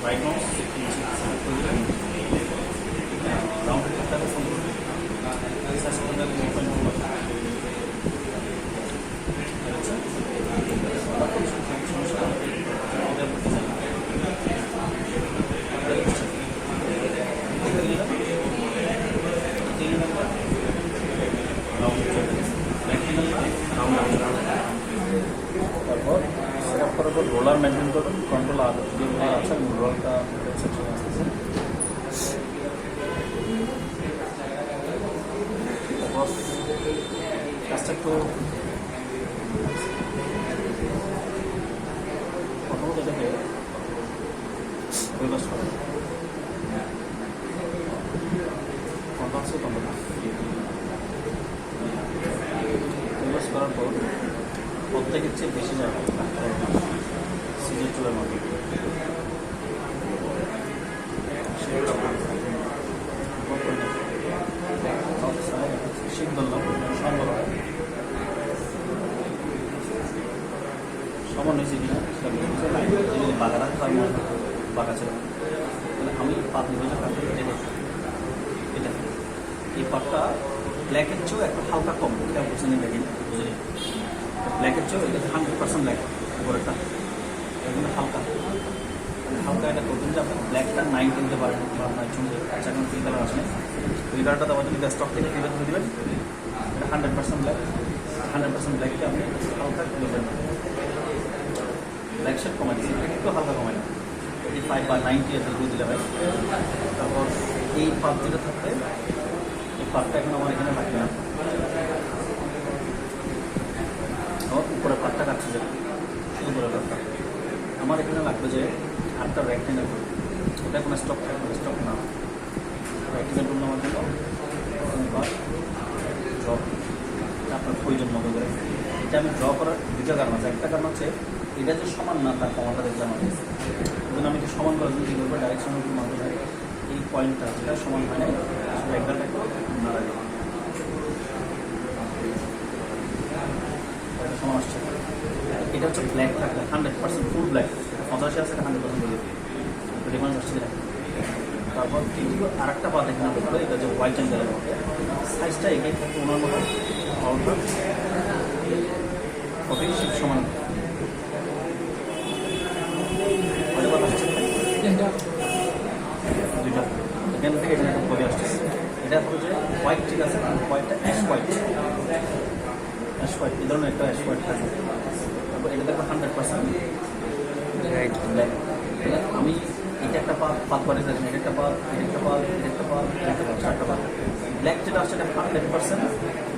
Right mouse select করে দিলেন, round করতে ফোন করবেন, সার্চ করবেন মোবাইল নম্বর তারপর সেট আপ করার পর রোলার মেনটেন করবেন, কন্ট্রোল আর যে রোলার আছে রোলারটা সেকশন আসতেছে। তারপর কাজটা একটু প্রথমত এটাকে রিভার্স করেন, কন্ট্রোল সে কন্ট্রোল রিভার্স করার পর প্রত্যেকের চেয়ে বেশি জায়গা সিজের চুলের মতো শীত ধরলাম সম্ভব হয় সমান হয়েছে কিনা সেটা যদি বাঁকা রাখতে হয় বাঁকা ছিল তাহলে আমি পাত নির্বাচন কাটতে এটা এই পাটটা ব্ল্যাকের চেয়েও একটু হালকা কম, এটা বুঝে নিয়ে দেখেন বুঝে নিন ব্ল্যাকের চেয়েও এটা 100% ব্ল্যাক উপরেটা এগুলো হালকা হালকা এটা করবেন যে আপনি ব্ল্যাকটা 9 কিনতে পারেন বা আপনার চুলে এখন ফ্রি কালার আসলে ফ্রি কালারটা দেওয়ার জন্য স্টক থেকে ফ্রি করে দেবেন, এটা 100% ব্ল্যাক 100% ব্ল্যাককে আপনি হালকা দেবেন, ব্ল্যাক শেড কমাই দিচ্ছেন একটু হালকা কমাই 85 বা 90 এর দিয়ে দিলে হয়। তারপর এই পাত যেটা থাকবে এই পাতটা এখন আমার এখানে লাগবে না, উপরে পাতটা কাটছে যে উপরে পাতটা আমার এখানে লাগবে যে আটটা রেক্টেঙ্গেল এটা কোনো স্টক থাকবে স্টক না রেক্টেঙ্গেল টুল নেওয়ার জন্য ড্র আপনার প্রয়োজন মতো করে এটা আমি ড্র করার দুটো কারণ আছে, একটা কারণ হচ্ছে এটা যে সমান না তার কমাটা দেখতে আমার এই জন্য আমি এটা সমান করার জন্য কী করবো ডাইরেকশনের মাধ্যমে এই পয়েন্টটা যেটা সমান হয় না সেটা একদমটা একটু না রাখবে সমান আসছে। এটা হচ্ছে ব্ল্যাক থাকবে 100% ফুল ব্ল্যাক, 85 আছে 100% বলে ডিফারেন্স আসছে না। তারপর কিন্তু আর একটা পাত এখানে দেখবে এটা যে হোয়াইট অ্যাঙ্গেলের মধ্যে সাইজটা এগিয়ে থাকে ওনার মতো অল্প কপি সমান দুইটা এখান থেকে এখানে একটা কপি আসছে, এটা হচ্ছে যে হোয়াইট ঠিক আছে হোয়াইটটা অ্যাশ হোয়াইট এই ধরনের একটা অ্যাশ হোয়াইট থাকবে। তারপর এটা দেখবো 100% ব্ল্যাক, আমি এটা একটা পাত করে দেখেন এটা একটা পাত এটা একটা পাত এটা একটা পাত এটা একটা পাত চারটা পাত ব্ল্যাক যেটা আসছে এটা 100%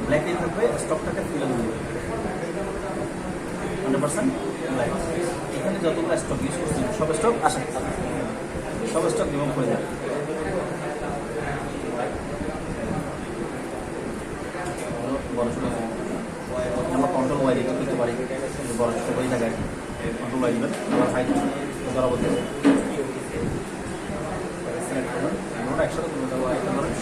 ব্ল্যাকই থাকবে, স্টকটাকে তুলে দেবে 100% ব্ল্যাক। এখানে যতগুলো স্টক ইউজ করছেন সব স্টক আসে সব স্টক রিমুভ করে যাবে। বড় ছোটো আমরা কন্ট্রোল ওয়াই দিতে করতে পারি, বড় ছোটো ওই জায়গায় কন্ট্রোল ওয়াই দেবেন আবার হাই ধরা বলতে সিলেক্ট করবেন ওটা একসাথে তুলে দেবো একটা ধরেন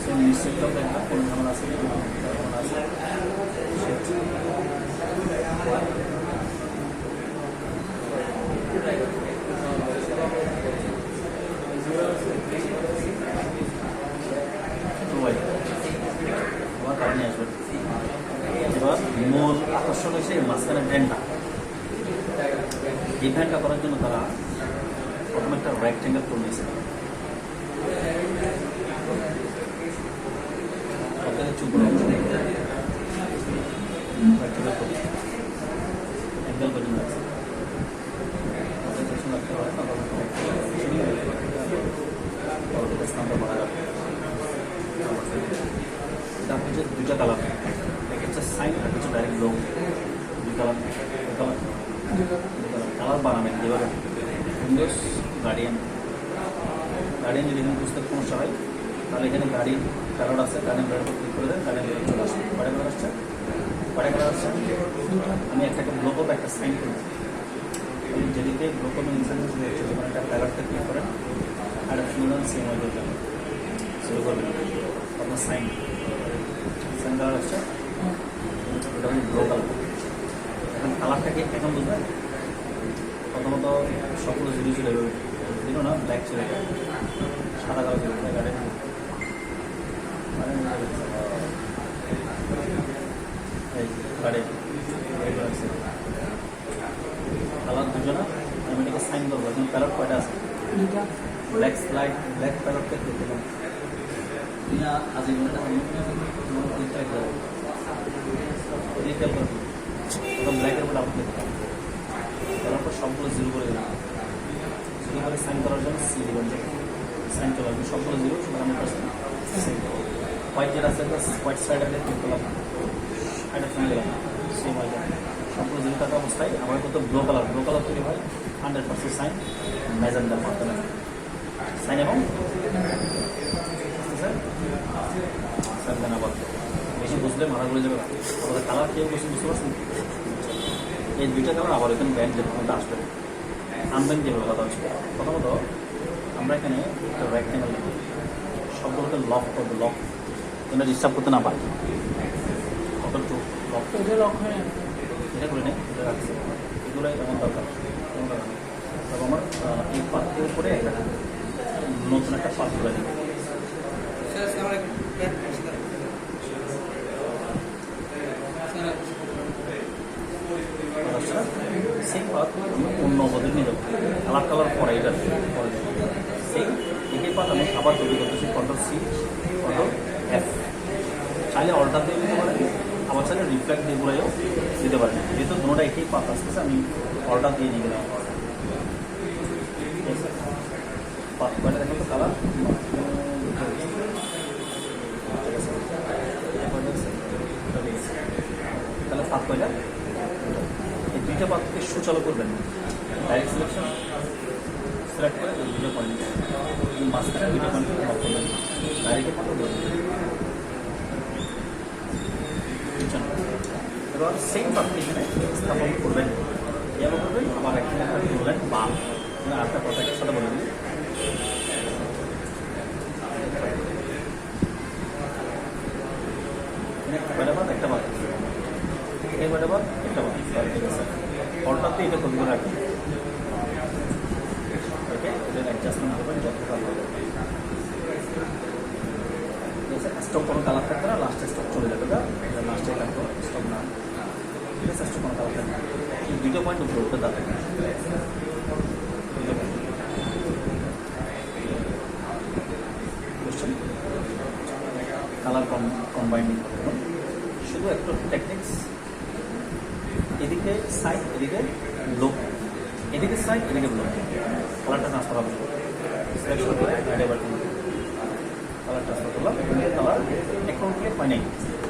সে নিশ্চিতটাও দেখবেন কোনো ঝামেলা আছে ঝামেলা আছে আমার কারণে আসবে। এবার মূল আকর্ষণ হয়েছে মাঝখানে ভ্যানটা, এই ভ্যানটা করার জন্য তারা প্রথমে একটা রেক্টেঙ্গেল করে নিয়েছে চুপড়ে একদম পর্যন্ত আছে রাখতে হয় স্থানটা বাড়া যাবে। এটা হচ্ছে দুইটা কালার, একটা হচ্ছে সাইন আর হচ্ছে ডাইরেক্ট ব্লক, দুই কালার কালার বানাবেন যেভাবে উইন্ডোজ গার্ডিয়ান যদি এখানে বুঝতে সমস্যা হয় তাহলে এখানে গাড়ির কালার আছে, গার্ডিয়ান কালার ক্লিক করে দেন, গার্ডিয়ান কালার চলে আসবে কয়টা কালার আসছে আমি একটা ব্লক একটা সাইন করি যেদিকে ব্লক ইনসাইড হচ্ছে যখন একটা কালারটা ক্লিক করেন আর একটা সুন্দর সেম হয়ে যাবে শুরু করবেন আপনার সাইন কালার আসছে এটা ব্লক কালার এখন কালারটাকে এখন বুঝবেন প্রথমত সবগুলো জিরো ছিল দিল না ব্ল্যাক ছিল সাদা কালার ছিল গাড়ি কালার দুটো না আমি এটাকে সাইন করবো এখন প্যালট কয়টা আছে ব্ল্যাক স্লাইড ব্ল্যাক প্যালটকে দেখতে পাবো আজ ব্ল্যাকের উপর আপনি দেখতে পাবেন তারপর সবগুলো জিরো করে দিলাম জিরো করে সাইন করার জন্য সি দিবেন সাইন চলে আসবে সবগুলো জিরো সুতরাং হোয়াইট যেটা আছে হোয়াইট সাইড আপনি ক্লিক করলাম সাইডে ফোন দিলাম সেম হয়ে যায় সবগুলো জিরো থাকা অবস্থায় আমার কত ব্লু কালার তৈরি হয় 100% সাইন ম্যাজেন্ডার মাধ্যমে সাইন এবং আবার বেশি বুঝলে মাথা ঘুরে যাবে আমাদের কালার কেউ বেশি বুঝতে পারছেন এই দুইটা কালার আবার এখানে ব্যান্ড যেতে আসবে আনব্যান্ড যেভাবে কথা হচ্ছে প্রথমত আমরা এখানে একটা রেক্ট্যাঙ্গেল নেব সবগুলোকে লক করবো লক এটা ডিস্টার্ব করতে না পারি কত টু লক এটা করে নেই এটা রাখছি এগুলোই এমন দরকার তবে আমার এই পাত্রের উপরে একটা নতুন একটা পাত্র লাগে সেম পাত অন্য অবধি নিয়ে যাবো কালার পরে এটা পরে সেই একই পাত আমি আবার তৈরি করতেছি কন্ট্রোল সি কন্ট্রোল এফ চাইলে অল্টার দিয়ে দিতে পারেন আবার চাইলে রিফ্লেক্ট দিয়ে বলেও দিতে পারেন যেহেতু দুটোটা একই পাত আসতেছে আমি অল্টার দিয়ে নিয়ে গেলাম পাত কয়টা দেখো তো কালার তাহলে পাত কয়টা এই দুইটা পাতকে সুচালু করবেন ডাইরেক্ট সিলেকশন সিলেক্ট করে দুটো পয়েন্ট এই মাঝখানে দুটো পয়েন্ট লক করবেন ডাইরেক্টে পাত করবেন এবার সেম পাতকে এখানে স্থাপন করবেন এভাবে করবেন আবার এখানে বললেন বা আরেকটা কথা একসাথে বলে দিন একটা বাদ একটা বাদ এবারে বাদ একটা বাদ ঠিক আছে অল্টারতে এটা তৈরি করে রাখবেন ওকে এদের অ্যাডজাস্টমেন্ট করবেন যতটা হবে ঠিক আছে স্টক কোনো কালার থাকবে না লাস্টে স্টক চলে যাবে এটা লাস্টে থাকবে স্টক না ঠিক আছে স্টক কোনো কালার থাকবে এই দুটো পয়েন্ট উপরে উঠে দাঁড়াবে কালার কম্বাইনিং করবেন শুধু একটু টেকনিক্স এদিকে সাইড এদিকে লো এদিকে সাইড এদিকে লো কালারটা ট্রান্সফার হবে সিলেকশন করে এবার কালার ট্রান্সফার করলাম কালার অ্যাকাউন্টে হয় নাই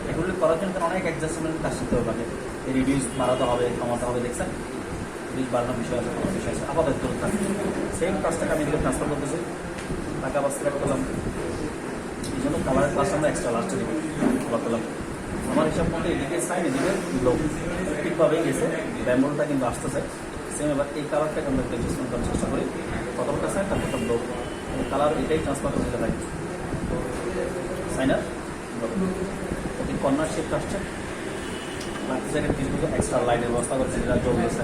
অ্যাকাউন্টে করার জন্য অনেক অ্যাডজাস্টমেন্ট কাজ শিখতে হবে লাগে রিডিউস বাড়াতে হবে কমাতে হবে দেখছেন রিডিউস বাড়ানোর বিষয় আছে কোনো বিষয় আছে আপাতত তুলতে থাকবে সেম কাজটাকে আমি এদিকে ট্রান্সফার করতেছি টাকা আবার সিলেক্ট করলাম এই জন্য কালারের ক্লাস আমরা এক্সট্রা লাস্টে দিব করলাম আমার হিসাব মতো এদিকে সাইড এদিকে লো ঠিকভাবেই গেছে ব্যাম্বলটা কিন্তু আসতেছে সেম এবার এই কালারটাকে আমরা একটু অ্যাডজাস্টমেন্ট করার চেষ্টা করি প্রথমটা সাইড তারপরটা লো কালার এটাই ট্রান্সফার করতে পারি সাইনার ওই কর্নার শেপটা আসছে বাকি জায়গায় কিছু এক্সট্রা লাইটের ব্যবস্থা করছে যেটা যোগ হয়েছে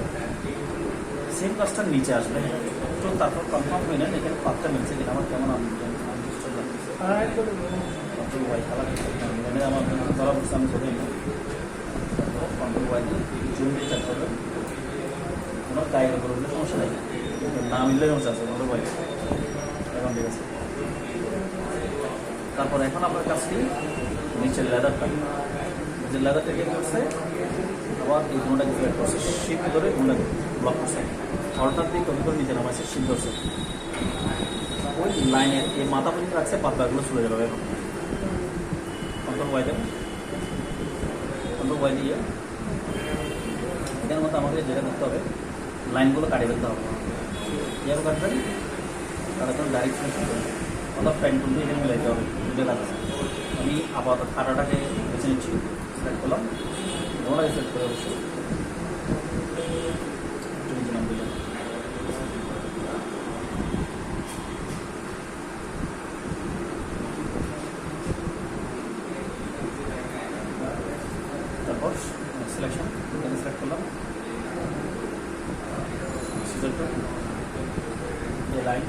সেম কাজটা নিচে আসবে তো তারপর কনফার্ম হয়ে নেন এখানে পাতটা মিলছে কিনা আমার কেমন কন্ট্রোল ওয়াই কালার আমার ধরা পড়ছে আমি চলে কন্ট্রোল ওয়াই জুম রিচার্জ করবেন কোনো গায়ের উপর উঠলে সমস্যা নেই না মিললে সমস্যা আছে কন্ট্রোল ওয়াই এখন ঠিক আছে তারপর এখন আপনার কাজটি নিচের লেদারটা নিচের লেদারটা কি করছে আবার এই দুটাকে সিলেক্ট করছে শিপ ধরে দুটা ব্লক করছে অল্টার দিয়ে কপি করে নিচে নামাইছে শিপ ধরছে ওই লাইনের এই মাথা পর্যন্ত রাখছে পাতলাগুলো চলে যাবে এখন কন্ট্রোল ওয়াই দেবেন কন্ট্রোল ওয়াই দিয়ে এটার মতো আমাকে যেটা করতে হবে লাইনগুলো কাটিয়ে ফেলতে হবে কীভাবে কাটবেন তার জন্য ডাইরেক্ট সিলেকশন করবেন অর্থাৎ প্যান্ট তুলতে এখানে মিলাইতে হবে দুটো লাগছে আমি আপাতত খাটাটাকে বেছে নিচ্ছি সিলেক্ট করলাম ওনাকে সিলেক্ট করে অবশ্যই নাম দিলাম তারপর সিলেকশন এখানে সিলেক্ট করলাম একটু এই লাইন,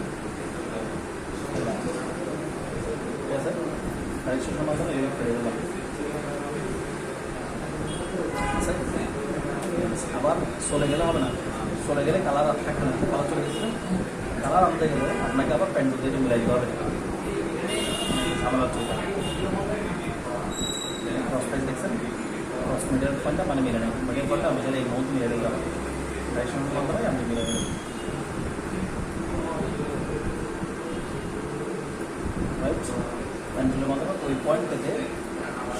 ঠিক আছে। ডাইরেকশন সমাধান এইভাবে ফেলে দিলাম, আবার চলে গেলে হবে না, চলে গেলে কালার আর থাকবে না, কালার চলে গেছে, কালার আনতে গেলে আপনাকে আবার প্যান্ট দিয়ে মিলাই দিতে হবে, ঝামেলা চলবে। ক্রস প্রাইস দেখছেন, ক্রস মিডিয়ার পয়েন্টটা মানে মিলে নেই, মিডিয়ার পয়েন্টটা আমি চাইলে এই মুহূর্তে মিলে দিলাম, ডাইরেকশন বন্ধ হয় আপনি মিলে দেবেন, রাইট। প্যান্টুলের মাধ্যমে ওই পয়েন্ট থেকে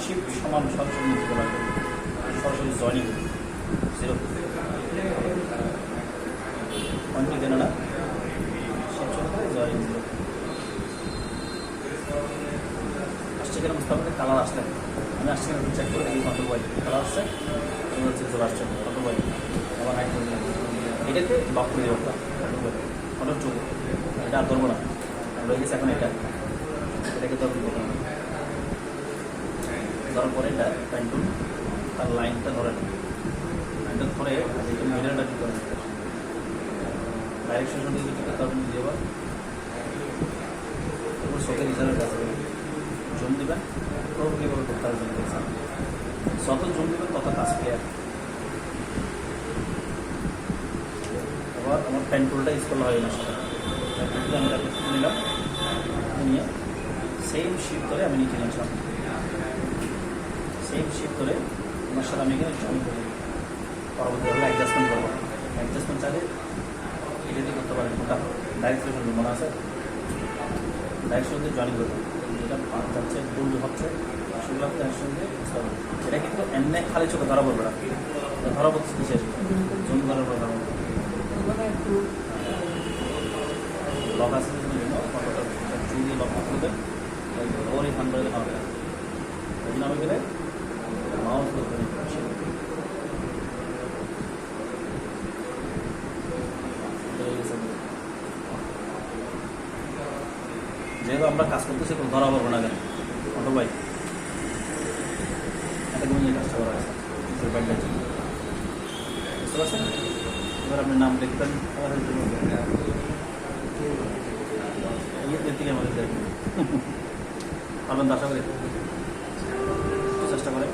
শিফট সমান সরাসরি নিতে পারবেন, সরাসরি জয়নিং জিরো পয়েন্ট দেন না, শিফট চলে গেলে জয়নিং জিরো আসছে কেন বুঝতে হবে। কালার আসলে আমি আসছে কেন চেক করে দেখি কত বই কালার আসছে, হচ্ছে চলে আসছে কত বই, আবার হাইট করে দিলাম, এটাকে লক করে দেবো কত বই কত চোখ, এটা আর ধরবো না, রয়ে গেছে এখন এটাকে ধরবো না, ধরার পরে এটা প্যান্টুল তার লাইনটা ধরে নেবে, লাইনটা ধরে মিটারটা কী করে ডাইরেকশন দিয়ে কী করতে হবে নিজে, আবার তারপর চোখের হিসাবে কাজ করবে, জুম দেবেন প্রবলিভাবে করতে হবে, যত জুম দেবেন তত কাজ ক্লিয়ার। আবার আমার প্যান্টুলটা ইউজ করলে হয় না, সেটা প্যান্টুলটা আমি তাকে নিলাম, নিয়ে সেম শিপ ধরে আমি নিচে নিয়ে আসলাম, সেম শিপ ধরে আমার সাথে আমি এখানে জয়েন করি, পরবর্তীভাবে অ্যাডজাস্টমেন্ট করবো, অ্যাডজাস্টমেন্ট চাইলে এটা দিয়ে করতে পারেন, ওটা ডাইরেক্ট সলিউশন মনে আছে, ডাইরেক্ট সলিউশন জয়েন করবো, যেটা যাচ্ছে ভুল হচ্ছে সেগুলো আপনি ডাইরেক্ট সলিউশন দিয়ে বুঝতে পারবেন। এটা কিন্তু এমনি খালি চোখে ধরা পড়বে না, ধরা পড়ছে কিসের জমি ধরা পড়বে না, লক আছে জন্য ফটোটা চু দিয়ে লক করবেন, ওর এই ফান করে দেওয়া হবে, ওই নামে গেলে মাউস করবেন, যেহেতু আমরা কাজ করতেছি কোনো ধরা পাবো না কেন অটো ভাই, একটা গুণিয়ে কাজটা করা আছে বুঝতে পারছেন। এবার আপনি নাম লিখবেন, থেকে আমাদের দেখবেন পারবেন তো আশা করি, চেষ্টা করে